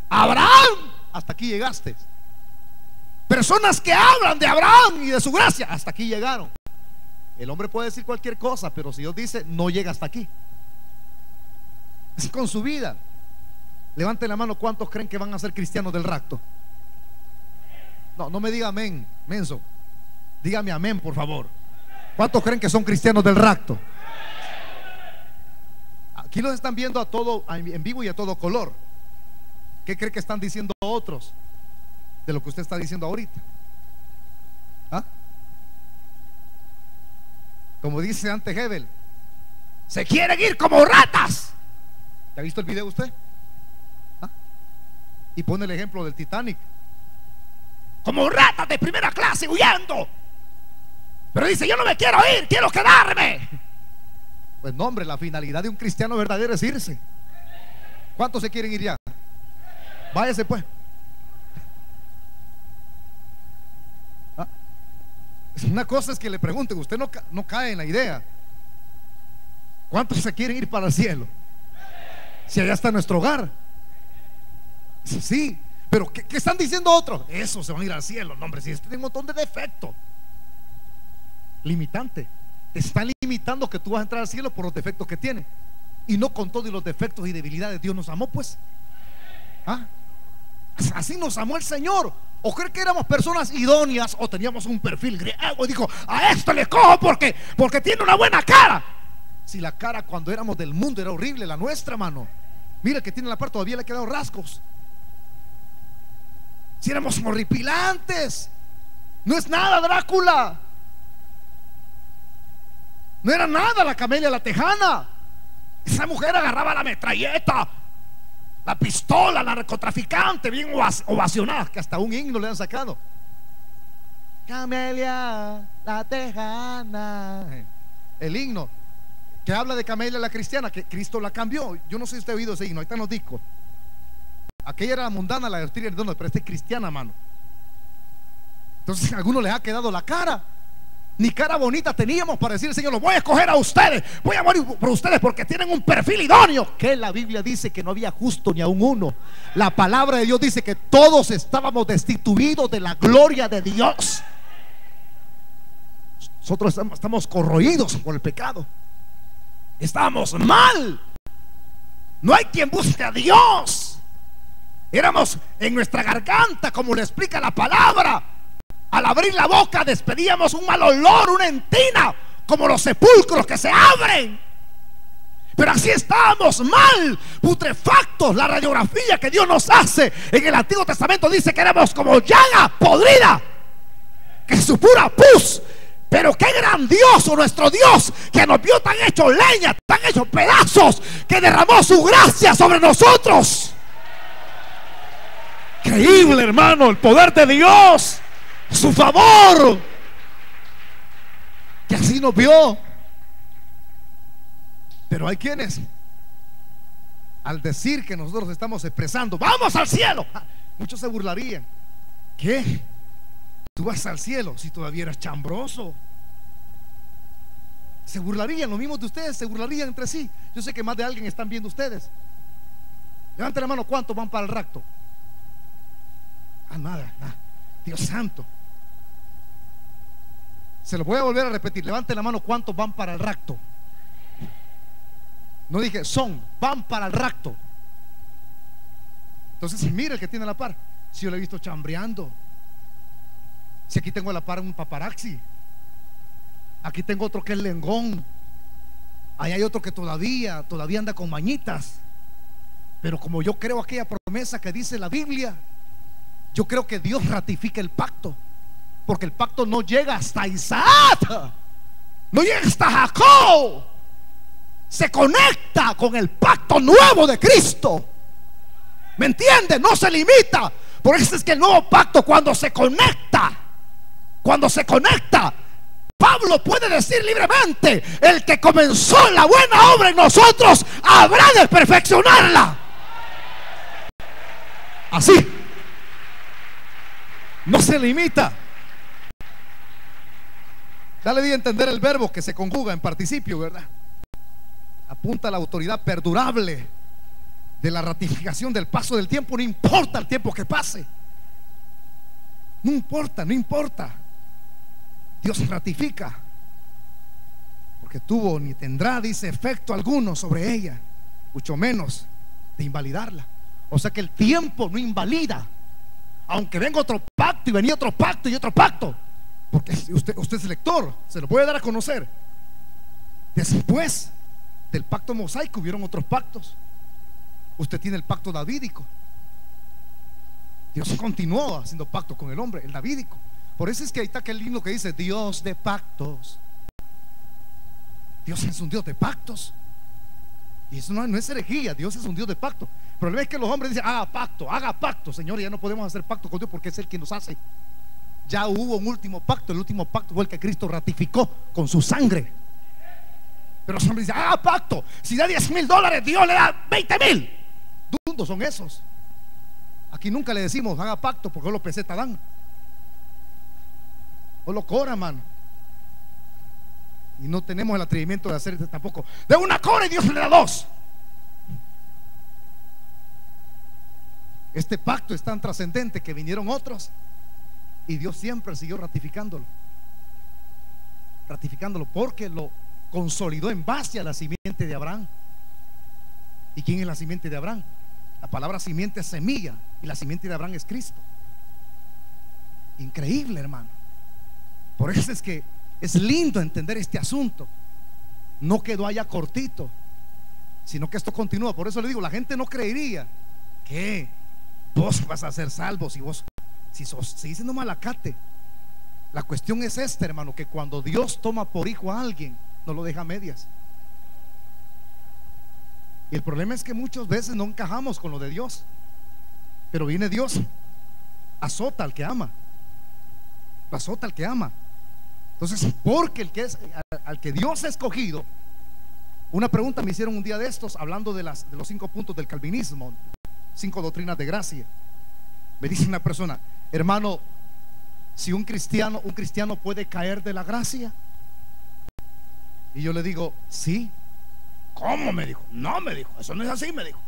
Abraham, hasta aquí llegaste. Personas que hablan de Abraham y de su gracia, hasta aquí llegaron. El hombre puede decir cualquier cosa, pero si Dios dice, no llega hasta aquí. Así con su vida. Levanten la mano, ¿cuántos creen que van a ser cristianos del rapto? No me diga amén, menso. Dígame amén, por favor. ¿Cuántos creen que son cristianos del rapto? Aquí los están viendo a todo, en vivo y a todo color. ¿Qué cree que están diciendo otros de lo que usted está diciendo ahorita? ¿Ah? Como dice ante Hebel, se quieren ir como ratas. ¿Ha visto el video usted? ¿Ah? Y pone el ejemplo del Titanic, como ratas de primera clase huyendo. Pero dice: yo no me quiero ir, quiero quedarme. Pues no, hombre, la finalidad de un cristiano verdadero es irse. ¿Cuántos se quieren ir ya? Váyase pues. ¿Ah? Una cosa es que le pregunten, usted no cae en la idea. ¿Cuántos se quieren ir para el cielo? Si allá está nuestro hogar. Sí, Pero ¿qué están diciendo otros? Eso se van a ir al cielo. No, hombre, si este tiene un montón de defectos. Limitante. Te están limitando que tú vas a entrar al cielo por los defectos que tiene. Y no con todos los defectos y debilidades Dios nos amó, pues. ¿Ah? Así nos amó el Señor. ¿O cree que éramos personas idóneas o teníamos un perfil griego y dijo, a esto le cojo porque tiene una buena cara? Si la cara cuando éramos del mundo era horrible, la nuestra, mano. Mira que tiene la par, todavía le han quedado rasgos. Si éramos horripilantes. No es nada Drácula. No era nada la Camelia la Tejana. Esa mujer agarraba la metralleta, la pistola, la narcotraficante, bien ovacionada, que hasta un himno le han sacado. Camelia la Tejana. El himno que habla de Camelia la cristiana, que Cristo la cambió. Yo no sé si usted ha oído ese himno, ahí están los discos. Aquella era la mundana, la de Ortiz Redondo, pero esta es cristiana, mano. Entonces a algunos les ha quedado la cara. Ni cara bonita teníamos para decir al Señor, los voy a escoger a ustedes, voy a morir por ustedes porque tienen un perfil idóneo. Que la Biblia dice que no había justo ni aun uno. La palabra de Dios dice que todos estábamos destituidos de la gloria de Dios. Nosotros estamos corroídos por el pecado. Estamos mal. No hay quien busque a Dios. Éramos en nuestra garganta, como le explica la palabra. Al abrir la boca despedíamos un mal olor, una entina, como los sepulcros que se abren. Pero así estábamos mal, putrefactos. La radiografía que Dios nos hace en el Antiguo Testamento dice que éramos como llaga podrida, que su pura pus. Pero qué grandioso nuestro Dios, que nos vio tan hechos leña, tan hechos pedazos, que derramó su gracia sobre nosotros. Increíble, hermano, el poder de Dios, su favor, que así nos vio. Pero hay quienes, al decir que nosotros estamos expresando vamos al cielo, muchos se burlarían. ¿Qué? Tú vas al cielo si todavía eres chambroso. Se burlarían, los mismos de ustedes se burlarían entre sí. Yo sé que más de alguien están viendo ustedes. Levanten la mano, ¿cuántos van para el rapto? Nada. Dios santo. Se lo voy a volver a repetir. Levanten la mano, ¿cuántos van para el rapto? No dije van para el rapto. Entonces mira el que tiene la par. Si yo le he visto chambreando. Si aquí tengo a la par un paparazzi, aquí tengo otro que es lengón, ahí hay otro que todavía anda con mañitas. Pero como yo creo aquella promesa que dice la Biblia, yo creo que Dios ratifica el pacto, porque el pacto no llega hasta Isaac, no llega hasta Jacob, se conecta con el pacto nuevo de Cristo. ¿Me entiende? No se limita. Por eso es que el nuevo pacto, cuando se conecta, Pablo puede decir libremente: el que comenzó la buena obra en nosotros habrá de perfeccionarla. Así, no se limita. Dale de entender el verbo que se conjuga en participio, ¿verdad? Apunta a la autoridad perdurable de la ratificación del paso del tiempo. No importa el tiempo que pase, no importa. Dios ratifica, porque tuvo ni tendrá, dice, efecto alguno sobre ella, mucho menos de invalidarla. O sea que el tiempo no invalida, aunque venga otro pacto y venía otro pacto y otro pacto, porque usted es lector, se lo puede dar a conocer. Después del pacto mosaico hubieron otros pactos. Usted tiene el pacto davídico. Dios continuó haciendo pacto con el hombre, el davídico. Por eso es que ahí está aquel himno que dice: Dios de pactos. Dios es un Dios de pactos. Y eso no es herejía. Dios es un Dios de pacto. El problema es que los hombres dicen: haga pacto. Señor, ya no podemos hacer pacto con Dios porque es Él quien nos hace. Ya hubo un último pacto. El último pacto fue el que Cristo ratificó con su sangre. Pero los hombres dicen: haga pacto. Si da $10,000, Dios le da 20,000. Dundos son esos. Aquí nunca le decimos haga pacto, porque los pesetas dan. O lo cobran, mano. Y no tenemos el atrevimiento de hacer tampoco. De una cobra y Dios le da 2. Este pacto es tan trascendente que vinieron otros y Dios siempre siguió ratificándolo, porque lo consolidó en base a la simiente de Abraham. ¿Y quién es la simiente de Abraham? La palabra simiente es semilla, y la simiente de Abraham es Cristo. Increíble, hermano. Por eso es que es lindo entender este asunto. No quedó allá cortito, sino que esto continúa. Por eso le digo, la gente no creería que vos vas a ser salvo si vos seguís siendo malacate. La cuestión es esta, hermano, que cuando Dios toma por hijo a alguien, no lo deja a medias. Y el problema es que muchas veces no encajamos con lo de Dios. Pero viene Dios, azota al que ama, azota al que ama. Entonces, porque al que Dios ha escogido. Una pregunta me hicieron un día de estos, hablando de los 5 puntos del calvinismo, 5 doctrinas de gracia. Me dice una persona: hermano, si un cristiano puede caer de la gracia. Y yo le digo: sí. ¿Cómo? Me dijo. No, me dijo, eso no es así, me dijo.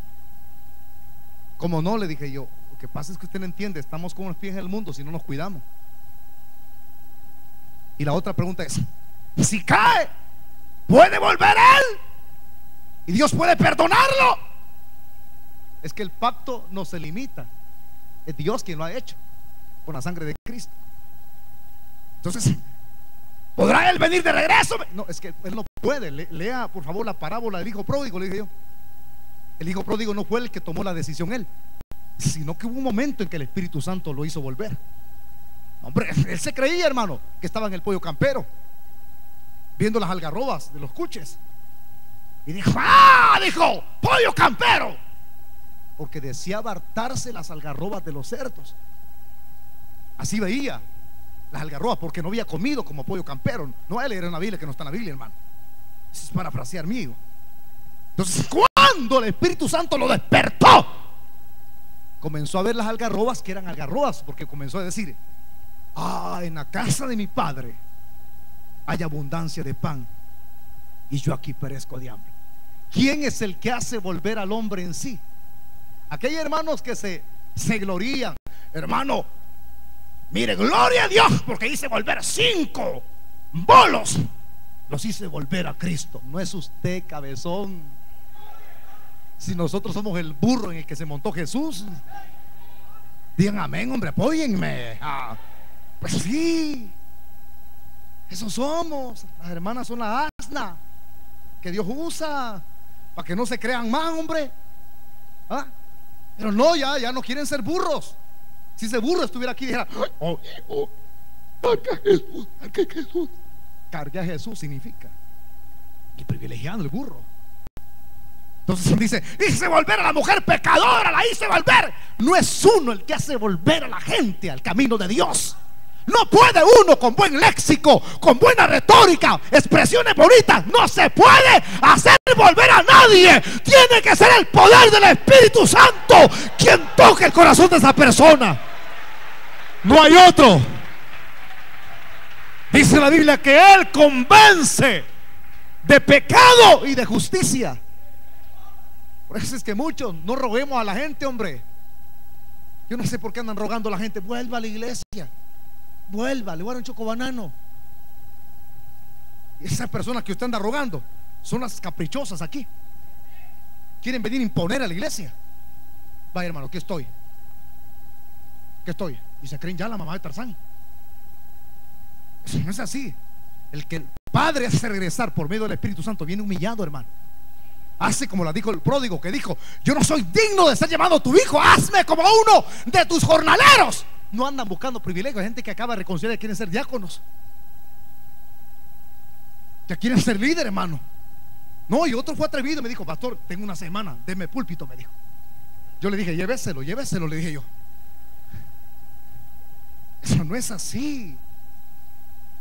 ¿Cómo no? Le dije yo. Lo que pasa es que usted no entiende, estamos como los pies en el mundo si no nos cuidamos. Y la otra pregunta es: si cae, ¿puede volver él? ¿Y Dios puede perdonarlo? Es que el pacto no se limita, es Dios quien lo ha hecho con la sangre de Cristo. Entonces, ¿podrá él venir de regreso? No, es que él no puede. Lea por favor la parábola del hijo pródigo, le dije yo. El hijo pródigo no fue el que tomó la decisión él, sino que hubo un momento en que el Espíritu Santo lo hizo volver. Hombre, él se creía, hermano, que estaba en el pollo campero, viendo las algarrobas de los cuches, y dijo: ¡ah! Dijo: pollo campero, porque deseaba hartarse las algarrobas de los cerdos. Así veía las algarrobas, porque no había comido como pollo campero. No, él era una Biblia que no está en la Biblia, hermano. Eso es parafrasear mío. Entonces, cuando el Espíritu Santo lo despertó, comenzó a ver las algarrobas que eran algarrobas, porque comenzó a decir: ah, en la casa de mi padre hay abundancia de pan, y yo aquí perezco de hambre. ¿Quién es el que hace volver al hombre en sí? Aquellos hermanos que se glorían: hermano, mire, gloria a Dios, porque hice volver 5 bolos, los hice volver a Cristo. No es usted, cabezón. Si nosotros somos el burro en el que se montó Jesús, digan amén, hombre, apóyenme. Pues sí, eso somos. Las hermanas son la asna que Dios usa para que no se crean más, hombre. Pero no, ya no quieren ser burros. Si ese burro estuviera aquí, dijera: carga a Jesús, carga a Jesús. Carga a Jesús significa y privilegiando el burro. Entonces dice: hice volver a la mujer pecadora, la hice volver. No es uno el que hace volver a la gente al camino de Dios. No puede uno con buen léxico, con buena retórica, expresiones bonitas. No se puede hacer volver a nadie. Tiene que ser el poder del Espíritu Santo quien toque el corazón de esa persona. No hay otro. Dice la Biblia que Él convence de pecado y de justicia. Por eso es que muchos no roguemos a la gente, hombre. Yo no sé por qué andan rogando a la gente: vuelva a la iglesia, vuelva, le voy a dar un chocobanano. Y esas personas que usted anda rogando son las caprichosas aquí. Quieren venir a imponer a la iglesia. Vaya, hermano, aquí estoy. Y se creen ya la mamá de Tarzán. Eso no es así. El que el Padre hace regresar por medio del Espíritu Santo viene humillado, hermano. Hace como la dijo el pródigo, que dijo: yo no soy digno de ser llamado tu hijo, hazme como uno de tus jornaleros. No andan buscando privilegios. Hay gente que acaba de reconciliar y quieren ser diáconos, que quieren ser líder, hermano. No, y otro fue atrevido y me dijo: pastor, tengo una semana, deme púlpito, me dijo. Yo le dije: lléveselo, le dije yo. Eso no es así.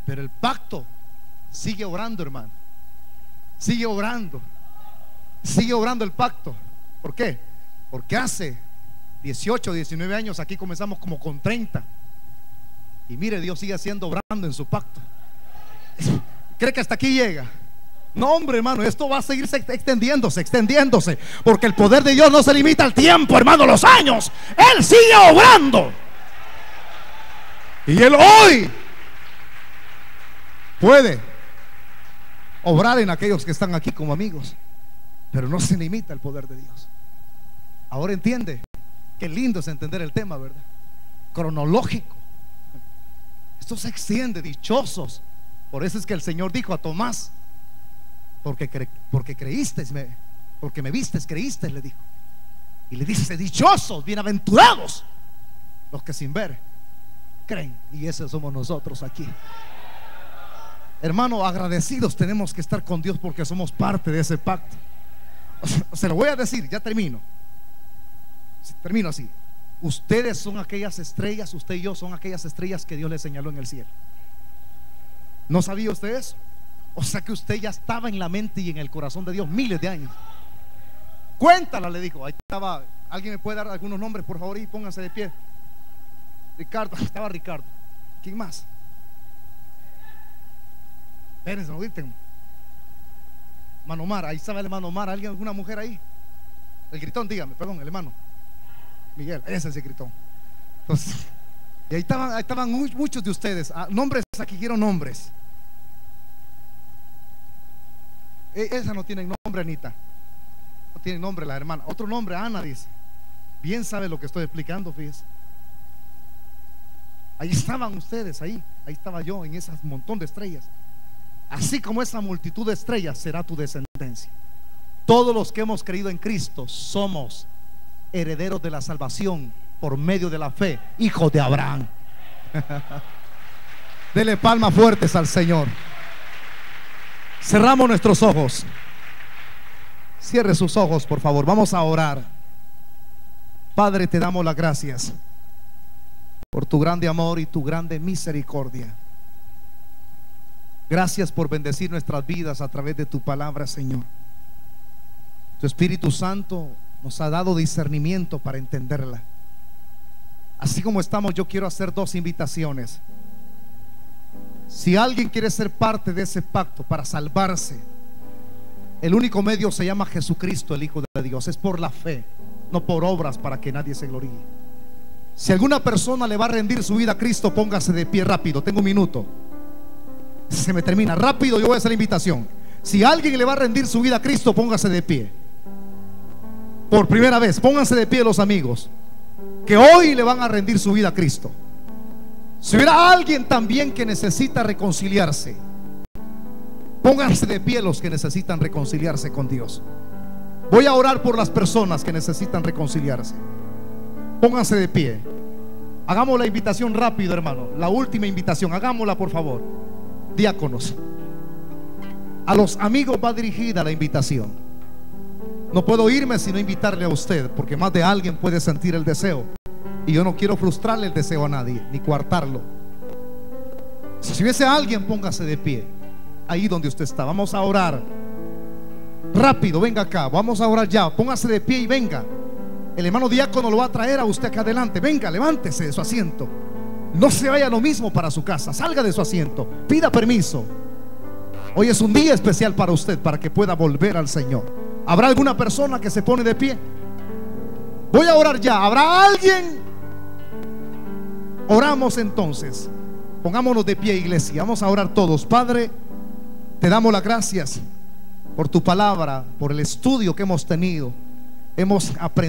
Pero el pacto sigue obrando, hermano. Sigue obrando el pacto. ¿Por qué? Porque hace 18, 19 años aquí comenzamos como con 30. Y mire, Dios sigue haciendo obrando en su pacto. ¿Cree que hasta aquí llega? No, hombre, hermano, esto va a seguir extendiéndose, porque el poder de Dios no se limita al tiempo, hermano, los años. Él sigue obrando. Y Él hoy puede obrar en aquellos que están aquí como amigos, pero no se limita el poder de Dios. Ahora entiende. Qué lindo es entender el tema, ¿verdad? Cronológico. Esto se extiende, dichosos. Por eso es que el Señor dijo a Tomás: porque creíste, porque me vistes, creíste, le dijo. Y le dice: dichosos, bienaventurados los que sin ver creen. Y esos somos nosotros aquí. Hermano, agradecidos tenemos que estar con Dios porque somos parte de ese pacto. Se lo voy a decir, ya termino así. Ustedes son aquellas estrellas, usted y yo son aquellas estrellas que Dios le señaló en el cielo. ¿No sabía usted eso? O sea que usted ya estaba en la mente y en el corazón de Dios miles de años. Cuéntala, le dijo. Ahí estaba. ¿Alguien me puede dar algunos nombres, por favor? Y pónganse de pie. Ricardo, estaba Ricardo. ¿Quién más? Espérense, no griten. Manomar, ahí estaba el hermano Omar. ¿Alguien, alguna mujer ahí? El gritón, dígame, perdón, el hermano Miguel, ese es el gritón. Entonces, y ahí estaban muchos de ustedes. Nombres, aquí quiero nombres. Esa no tiene nombre, Anita. No tiene nombre la hermana. Otro nombre, Ana, dice. Bien sabe lo que estoy explicando, fíjese. Ahí estaban ustedes, ahí estaba yo en ese montón de estrellas. Así como esa multitud de estrellas será tu descendencia. Todos los que hemos creído en Cristo somos herederos de la salvación por medio de la fe, hijos de Abraham. Dele palmas fuertes al Señor. Cerramos nuestros ojos. Cierre sus ojos, por favor. Vamos a orar. Padre, te damos las gracias por tu grande amor y tu grande misericordia. Gracias por bendecir nuestras vidas a través de tu palabra, Señor. Tu Espíritu Santo nos ha dado discernimiento para entenderla. Así como estamos, yo quiero hacer dos invitaciones. Si alguien quiere ser parte de ese pacto para salvarse, el único medio se llama Jesucristo, el Hijo de Dios. Es por la fe, no por obras, para que nadie se gloríe. Si alguna persona le va a rendir su vida a Cristo, póngase de pie rápido. Tengo un minuto. Se me termina rápido, yo voy a hacer la invitación. Si alguien le va a rendir su vida a Cristo, póngase de pie. Por primera vez, pónganse de pie los amigos que hoy le van a rendir su vida a Cristo. Si hubiera alguien también que necesita reconciliarse, pónganse de pie los que necesitan reconciliarse con Dios. Voy a orar por las personas que necesitan reconciliarse. Pónganse de pie. Hagamos la invitación rápido, hermano. La última invitación, hagámosla, por favor. Diáconos, a los amigos va dirigida la invitación. No puedo irme sino invitarle a usted, porque más de alguien puede sentir el deseo, y yo no quiero frustrarle el deseo a nadie, ni coartarlo. Si hubiese alguien, póngase de pie ahí donde usted está. Vamos a orar rápido, venga acá, vamos a orar ya. Póngase de pie y venga. El hermano diácono lo va a traer a usted acá adelante. Venga, levántese de su asiento. No se vaya lo mismo para su casa. Salga de su asiento, pida permiso. Hoy es un día especial para usted, para que pueda volver al Señor. ¿Habrá alguna persona que se pone de pie? Voy a orar ya. ¿Habrá alguien? Oramos entonces. Pongámonos de pie, iglesia. Vamos a orar todos. Padre, te damos las gracias por tu palabra, por el estudio que hemos tenido. Hemos aprendido